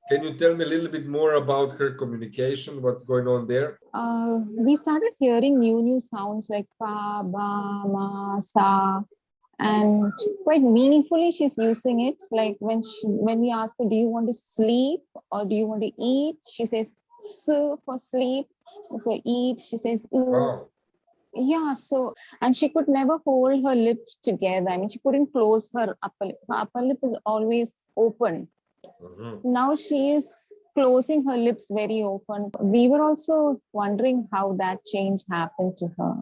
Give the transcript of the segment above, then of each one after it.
Can you tell me a little bit more about her communication? What's going on there? We started hearing new sounds like pa, ba, ma, sa, and quite meaningfully she's using it. Like when we ask her, do you want to sleep or do you want to eat? She says s for sleep. For eat, she says u. Wow. Yeah, so, and she could never hold her lips together. I mean, she couldn't close her upper lip. Her upper lip is always open. Now she is closing her lips very open. We were also wondering how that change happened to her.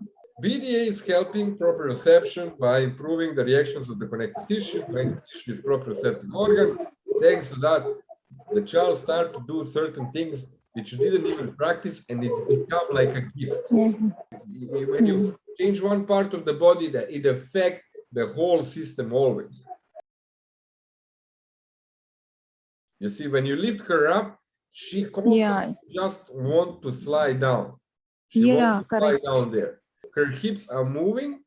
BDA is helping proprioception by improving the reactions of the connective tissue with proprioceptive organ. Thanks to that, the child start to do certain things which you didn't even practice, and it become like a gift. When you change one part of the body, that it affects the whole system always. You see, when you lift her up, she constantly just want to slide down. She wants to slide down there. Her hips are moving.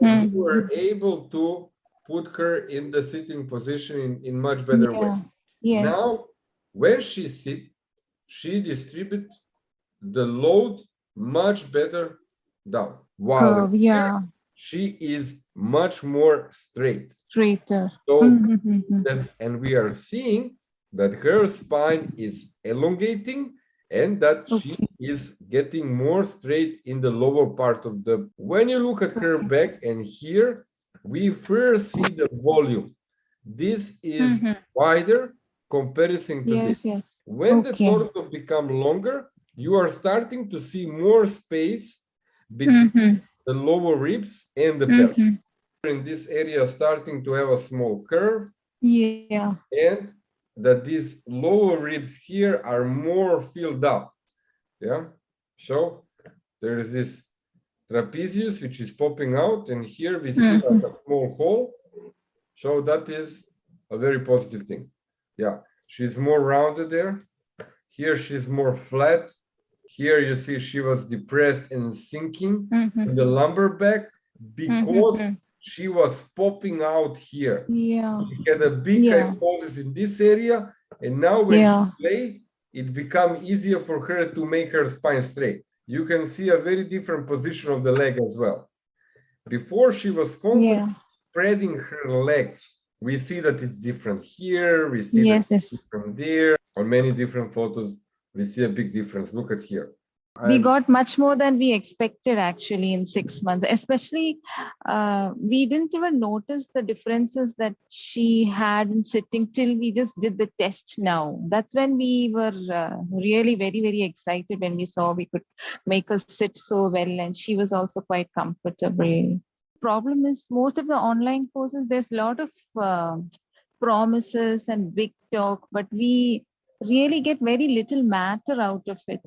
You were able to put her in the sitting position in much better way. Yes. Now, when she sits, she distributes the load much better down. While here, she is much more straighter. So, and we are seeing that her spine is elongating and that she is getting more straight in the lower part of the. When you look at her back and here, we first see the volume. This is wider comparison to this. When the torso becomes longer, you are starting to see more space between the lower ribs and the pelvis. In this area, starting to have a small curve. And that these lower ribs here are more filled up. So there is this trapezius which is popping out, and here we see like a small hole. So that is a very positive thing. She's more rounded there. Here she's more flat. Here you see she was depressed and sinking in the lumbar back because she was popping out here. She had a big kyphosis in this area, and now when she played, it became easier for her to make her spine straight. You can see a very different position of the leg as well. Before she was constantly spreading her legs. We see that it's different here. We see that it's different there. On many different photos, we see a big difference. Look at here. We got much more than we expected actually in 6 months. Especially, we didn't even notice the differences that she had in sitting till we just did the test now. That's when we were really very, very excited when we saw we could make her sit so well, and she was also quite comfortable. Problem is, most of the online courses, there's a lot of promises and big talk, but we really get very little matter out of it.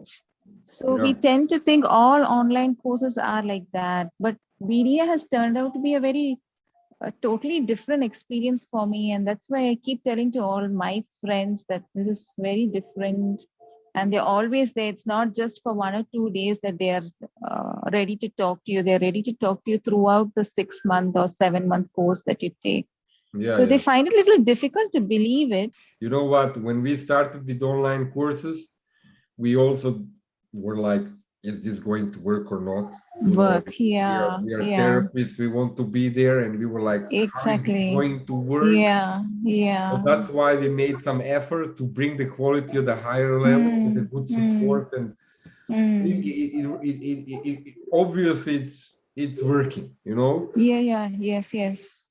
So we tend to think all online courses are like that, but BDA has turned out to be a totally different experience for me, and that's why I keep telling to all my friends that this is very different, and they're always there. It's not just for 1 or 2 days that they are ready to talk to you. They're ready to talk to you throughout the 6-month or 7-month course that you take. So they find it a little difficult to believe it. You know what? When we started with online courses, we also were like, is this going to work or not? We are therapists, we want to be there, and we were like, how is it going to work? So that's why we made some effort to bring the quality of the higher level with the good support, and obviously it's working, you know. Yes.